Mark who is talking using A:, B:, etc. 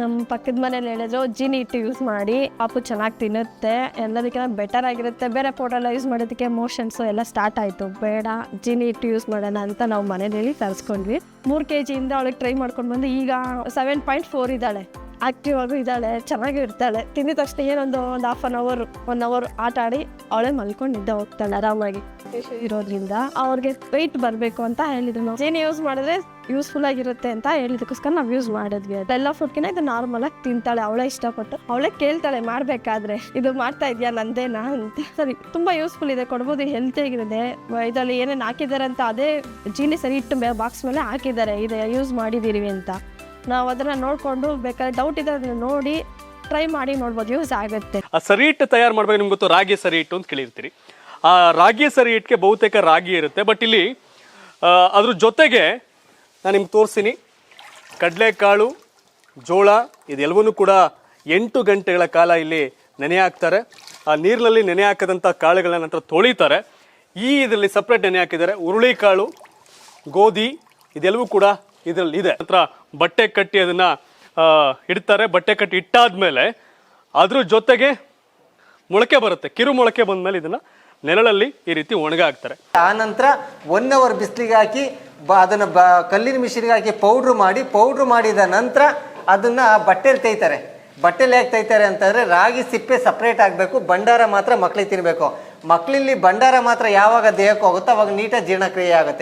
A: ನಮ್ಮ ಪಕ್ಕದ ಮನೇಲಿ ಹೇಳಿದ್ರು ಜೀನಿ ಹಿಟ್ಟು ಯೂಸ್ ಮಾಡಿ ಪಾಪು ಚೆನ್ನಾಗಿ ತಿನ್ನುತ್ತೆ, ಎಲ್ಲದಕ್ಕಿಂತ ಬೆಟರ್ ಆಗಿರುತ್ತೆ. ಬೇರೆ ಪೌಡರ್ ಯೂಸ್ ಮಾಡೋದಕ್ಕೆ ಮೋಷನ್ಸು ಎಲ್ಲ ಸ್ಟಾರ್ಟ್ ಆಯಿತು, ಬೇಡ ಜೀನಿ ಹಿಟ್ಟು ಯೂಸ್ ಮಾಡೋಣ ಅಂತ ನಾವು ಮನೇಲಿ ತರಿಸ್ಕೊಂಡ್ವಿ. 3 kg ಇಂದ ಅವಳಿಗೆ ಟ್ರೈ ಮಾಡ್ಕೊಂಡು ಬಂದು ಈಗ 7.4 ಇದ್ದಾಳೆ. ಆಕ್ಟಿವ್ ಆಗೂ ಇದ್ದಾಳೆ, ಚೆನ್ನಾಗಿ ಇರ್ತಾಳೆ. ತಿಂದಿದ ತಕ್ಷಣ ಏನೊಂದು ಹಾಫ್ ಅನ್ ಅವರ್ ಆಟ ಆಡಿ ಅವಳೇ ಮಲ್ಕೊಂಡು ನಿದ್ದೆ ಹೋಗ್ತಾಳೆ ಆರಾಮಾಗಿ. ಇರೋದ್ರಿಂದ ಅವ್ರಿಗೆ ವೆಯ್ಟ್ ಬರಬೇಕು ಅಂತ ಹೇಳಿದ್ರು. ನಾವು ಜೇನು ಯೂಸ್ ಮಾಡಿದ್ರೆ ಯೂಸ್ಫುಲ್ ಆಗಿರುತ್ತೆ ಅಂತ ಹೇಳಿದಕ್ಕೋಸ್ಕರ ನಾವು ಯೂಸ್ ಮಾಡಿದ್ವಿ. ಎಲ್ಲ ಫುಡ್ಕಿನ ಇದು ನಾರ್ಮಲ್ ಆಗಿ ತಿಂತಾಳೆ, ಅವಳೇ ಇಷ್ಟಪಟ್ಟು ಅವಳೇ ಕೇಳ್ತಾಳೆ ಮಾಡಬೇಕಾದ್ರೆ ಇದು ಮಾಡ್ತಾ ಇದೆಯಾ ನಂದೇನಾ ಅಂತ. ಸರಿ, ತುಂಬಾ ಯೂಸ್ಫುಲ್ ಇದೆ, ಕೊಡ್ಬೋದು, ಹೆಲ್ತಿಯಾಗಿರುತ್ತೆ. ಇದರಲ್ಲಿ ಏನೇನು ಹಾಕಿದ್ದಾರೆ ಅಂತ ಅದೇ ಜೀನಿ ಸರಿ ಇಟ್ಟು ಬಾಕ್ಸ್ ಮೇಲೆ ಹಾಕಿದ್ದಾರೆ, ಇದೆ ಯೂಸ್ ಮಾಡಿದ್ದೀರಿ ಅಂತ. ನಾವು ಅದನ್ನ ನೋಡ್ಕೊಂಡು ಬೇಕಾದ್ರೆ ಡೌಟ್ ಇದೆ ಅದನ್ನ ನೋಡಿ ಟ್ರೈ ಮಾಡಿ ನೋಡ್ಬೋದು, ಯೂಸ್ ಆಗುತ್ತೆ.
B: ಆ ಸರಿ ಹಿಟ್ಟು ತಯಾರು ಮಾಡ್ಬೇಕು. ನಿಮ್ಗೆ ಗೊತ್ತು ರಾಗಿ ಸರಿ ಹಿಟ್ಟು ಅಂತ ಕೇಳಿರ್ತೀರಿ. ಆ ರಾಗಿ ಸರಿ ಹಿಟ್ಟಿಗೆ ಬಹುತೇಕ ರಾಗಿ ಇರುತ್ತೆ, ಬಟ್ ಇಲ್ಲಿ ಅದ್ರ ಜೊತೆಗೆ ನಾನು ನಿಮ್ಗೆ ತೋರಿಸ್ತೀನಿ, ಕಡಲೆಕಾಳು, ಜೋಳ ಇದೆಲ್ಲವನ್ನೂ ಕೂಡ 8 ಗಂಟೆಗಳ ಕಾಲ ಇಲ್ಲಿ ನೆನೆ ಹಾಕ್ತಾರೆ. ಆ ನೀರಿನಲ್ಲಿ ನೆನೆ ಹಾಕದಂಥ ಕಾಳುಗಳನ್ನ ನಂತರ ತೊಳಿತಾರೆ. ಇದರಲ್ಲಿ ಸಪ್ರೇಟ್ ನೆನೆ ಹಾಕಿದ್ದಾರೆ. ಹುರುಳಿಕಾಳು, ಗೋಧಿ ಇದೆಲ್ಲವೂ ಕೂಡ ಇದರಲ್ಲಿ ಇದೆ. ನಂತರ ಬಟ್ಟೆ ಕಟ್ಟಿ ಅದನ್ನ ಇಡ್ತಾರೆ. ಬಟ್ಟೆ ಕಟ್ಟಿ ಇಟ್ಟಾದ್ಮೇಲೆ ಅದ್ರ ಜೊತೆಗೆ ಮೊಳಕೆ ಬರುತ್ತೆ. ಕಿರು ಮೊಳಕೆ ಬಂದ್ಮೇಲೆ ಇದನ್ನ ನೆರಳಲ್ಲಿ ಈ ರೀತಿ ಒಣಗ ಹಾಕ್ತಾರೆ.
C: ಆ ನಂತರ 1 hour ಬಿಸಿಲಿಗೆ ಹಾಕಿ ಅದನ್ನ ಕಲ್ಲಿನ ಮಿಷಿನ್ಗೆ ಹಾಕಿ ಪೌಡ್ರ್ ಮಾಡಿದ ನಂತರ ಅದನ್ನ ಬಟ್ಟೆಲಿ ತೈತಾರೆ. ಬಟ್ಟೆಲಿ ಯಾಕೆ ತೈತಾರೆ ಅಂತಂದ್ರೆ ರಾಗಿ ಸಿಪ್ಪೆ ಸಪ್ರೇಟ್ ಆಗಬೇಕು, ಭಂಡಾರ ಮಾತ್ರ ಮಕ್ಳಿಗೆ ತಿನ್ಬೇಕು. ಮಕ್ಳಲ್ಲಿ ಭಂಡಾರ ಮಾತ್ರ ಯಾವಾಗ ದೇಹಕ್ಕೆ ಹೋಗುತ್ತೋ ಅವಾಗ ನೀಟಾಗಿ ಜೀರ್ಣಕ್ರಿಯೆ ಆಗುತ್ತೆ.